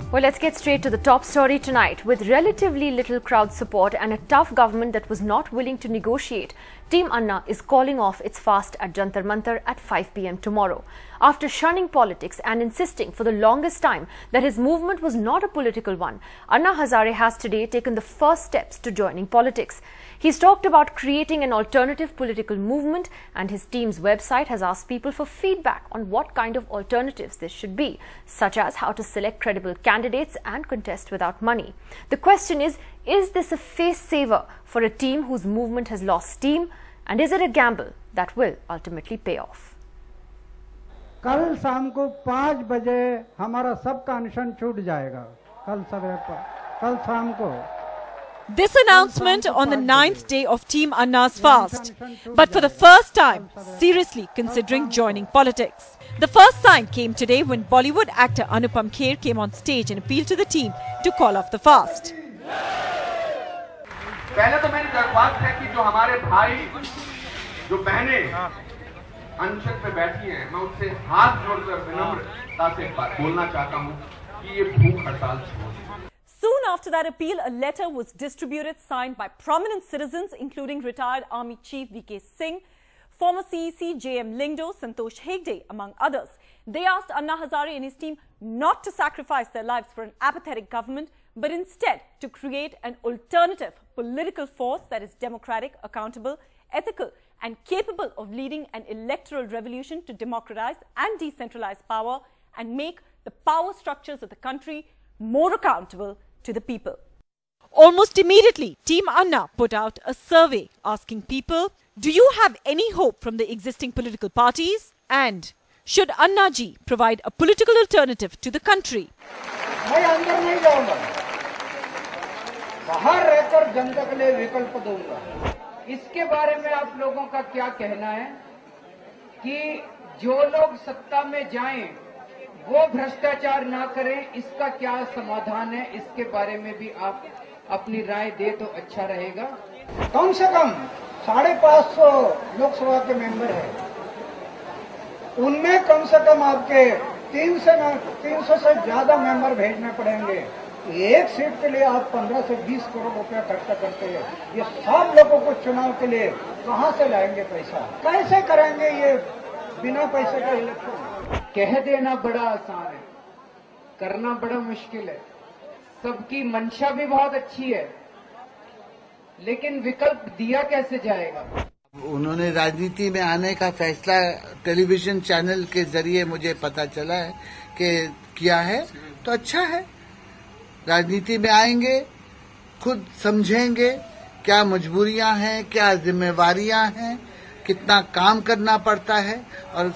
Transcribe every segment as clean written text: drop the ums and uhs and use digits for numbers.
Well, let's get straight to the top story tonight. With relatively little crowd support and a tough government that was not willing to negotiate, Team Anna is calling off its fast at Jantar Mantar at 5 p.m. tomorrow. After shunning politics and insisting for the longest time that his movement was not a political one, Anna Hazare has today taken the first steps to joining politics. He's talked about creating an alternative political movement, and his team's website has asked people for feedback on what kind of alternatives this should be, such as how to select credible candidates and contest without money. The question is this a face saver for a team whose movement has lost steam, and is it a gamble that will ultimately pay off? कल शाम को 5 बजे हमारा सबका अनशन छूट जाएगा कल शाम को. This announcement on the 9th day of Team Anna's fast, but for the first time, seriously considering joining politics. The first sign came today when Bollywood actor Anupam Kher came on stage and appealed to the team to call off the fast. पहले तो मेरी दरख्वास्त है कि जो हमारे भाई, जो बहनें अनशन पे बैठी हैं, मैं उससे हाथ जोड़कर विनम्रता से बोलना चाहता हूं कि ये भूख हड़ताल छोड़. Soon after that appeal, a letter was distributed signed by prominent citizens including retired Army Chief V.K. Singh, former CEC J.M. Lingdo, Santosh Hegde, among others. They asked Anna Hazare and his team not to sacrifice their lives for an apathetic government, but instead to create an alternative political force that is democratic, accountable, ethical, and capable of leading an electoral revolution to democratize and decentralize power and make the power structures of the country more accountable to the people. Almost immediately, Team Anna put out a survey asking people, do you have any hope from the existing political parties? And should Anna ji provide a political alternative to the country? मैं अंदर नहीं जाऊंगा, बाहर रहकर जनता के लिए विकल्प दूंगा. इसके बारे में आप लोगों का क्या कहना है कि जो लोग सत्ता में जाएं वो भ्रष्टाचार ना करें, इसका क्या समाधान है? इसके बारे में भी आप अपनी राय दे तो अच्छा रहेगा. कम से कम 550 लोकसभा के मेंबर हैं, उनमें कम से कम आपके 300 से ज्यादा मेंबर भेजने पड़ेंगे. एक सीट के लिए आप 15 से 20 करोड़ रुपया खर्चा करते हैं. ये सब लोगों को चुनाव के लिए कहां से लाएंगे पैसा? कैसे करेंगे ये बिना पैसे का इलेक्शन? कह देना बड़ा आसान है, करना बड़ा मुश्किल है. सबकी मंशा भी बहुत अच्छी है, लेकिन विकल्प दिया कैसे जाएगा? उन्होंने राजनीति में आने का फैसला टेलीविजन चैनल के जरिए मुझे पता चला है कि किया है, तो अच्छा है. राजनीति में आएंगे, खुद समझेंगे क्या मजबूरियां हैं, क्या जिम्मेवारियां हैं, कितना काम करना पड़ता है, और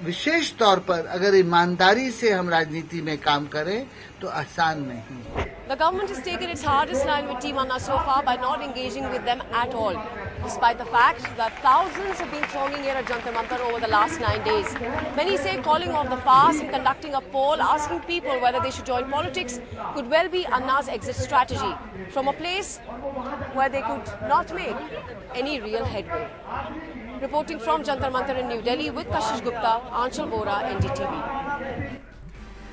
विशेष तौर पर अगर ईमानदारी से हम राजनीति में काम करें तो आसान नहीं. The government has taken its hardest line with Team Anna so far by not engaging with them at all, despite the fact that thousands have been thronging here at Jantar Mantar over the last 9 days. Many say calling off the fast and conducting a poll asking people whether they should join politics could well be Anna's exit strategy from a place where they could not make any real headway. Reporting from Jantar Mantar in New Delhi with Kashish Gupta, Anshul Bora, NDTV.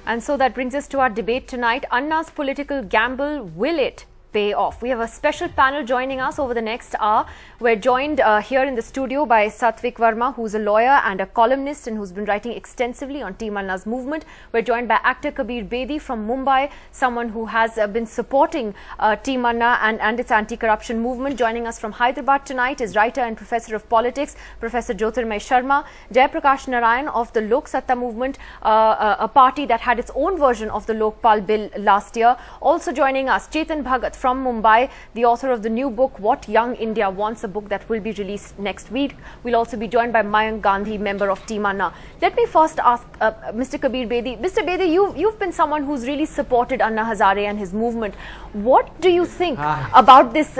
And so that brings us to our debate tonight. Anna's political gamble, will it pay off? We have a special panel joining us over the next hour. We're joined here in the studio by Satvik Verma, who's a lawyer and a columnist and who's been writing extensively on Team Anna's movement. We're joined by actor Kabir Bedi from Mumbai, someone who has been supporting Team Anna and its anti-corruption movement. Joining us from Hyderabad tonight is writer and professor of politics, Professor Jyotirmay Sharma. Jayaprakash Narayan of the Lok Satta movement, a party that had its own version of the Lokpal bill last year. Also joining us, Chetan Bhagat from Mumbai, the author of the new book, What Young India Wants, a book that will be released next week. We'll also be joined by Mayank Gandhi, member of Team Anna. Let me first ask Mr. Kabir Bedi. Mr. Bedi, you've been someone who's really supported Anna Hazare and his movement. What do you think about this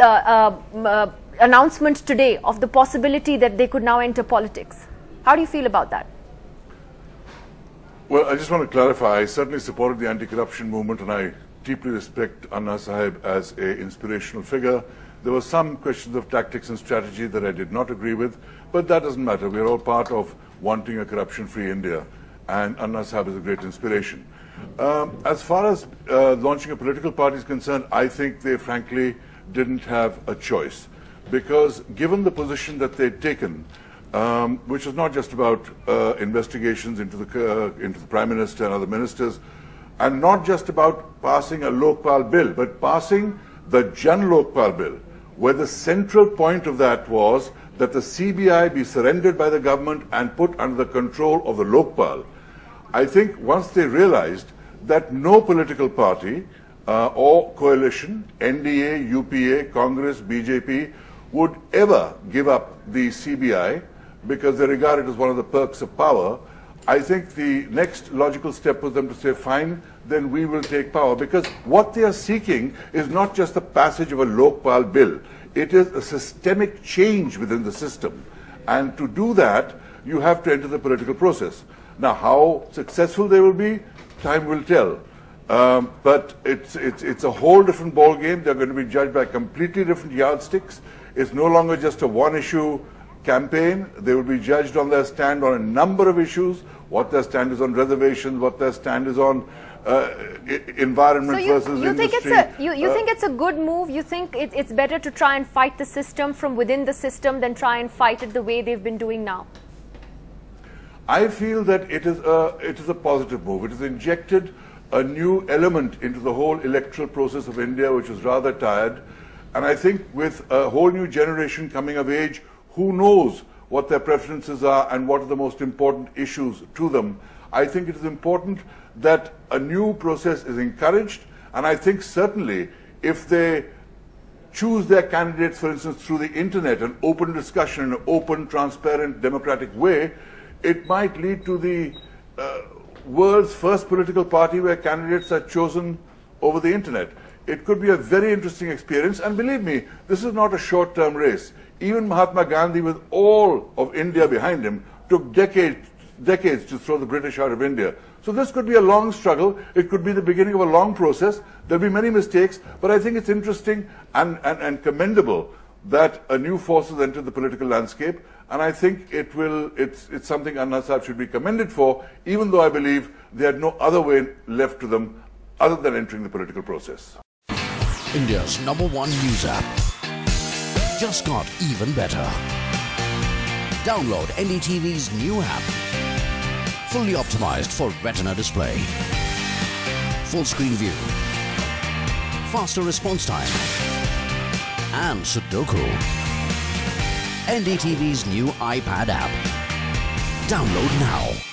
announcement today of the possibility that they could now enter politics? How do you feel about that? Well, I just want to clarify, I certainly supported the anti-corruption movement and I deeply respect Anna Sahib as an inspirational figure. There were some questions of tactics and strategy that I did not agree with, but that doesn't matter. We are all part of wanting a corruption-free India, and Anna Sahib is a great inspiration. As far as launching a political party is concerned, I think they frankly didn't have a choice. Because given the position that they'd taken, which was not just about investigations into the Prime Minister and other ministers, and not just about passing a Lokpal bill, but passing the Jan Lokpal bill, where the central point of that was that the CBI be surrendered by the government and put under the control of the Lokpal. I think once they realized that no political party or coalition, NDA, UPA, Congress, BJP, would ever give up the CBI because they regard it as one of the perks of power, I think the next logical step was them to say, fine, then we will take power. Because what they are seeking is not just the passage of a Lokpal bill. It is a systemic change within the system. And to do that, you have to enter the political process. Now, how successful they will be, time will tell. But it's a whole different ball game. They're going to be judged by completely different yardsticks. It's no longer just a one-issue campaign. They will be judged on their stand on a number of issues, what their stand is on reservations, what their stand is on environment versus industry. You think it's a good move? You think it's better to try and fight the system from within the system than try and fight it the way they've been doing now? I feel that it is a positive move. It has injected a new element into the whole electoral process of India, which was rather tired. And I think with a whole new generation coming of age, who knows what their preferences are and what are the most important issues to them, I think it is important that a new process is encouraged. And I think certainly if they choose their candidates, for instance, through the internet, an open discussion in an open, transparent, democratic way, it might lead to the world's first political party where candidates are chosen over the internet. It could be a very interesting experience, and believe me, this is not a short-term race. Even Mahatma Gandhi, with all of India behind him, took decades to throw the British out of India. So this could be a long struggle. It could be the beginning of a long process. There'll be many mistakes, but I think it's interesting and commendable that a new force has entered the political landscape. And I think it's something Anna Sahib should be commended for, even though I believe they had no other way left to them other than entering the political process. India's #1 news app just got even better. Download NDTV's new app. Fully optimized for retina display. Full screen view. Faster response time. And Sudoku. NDTV's new iPad app. Download now.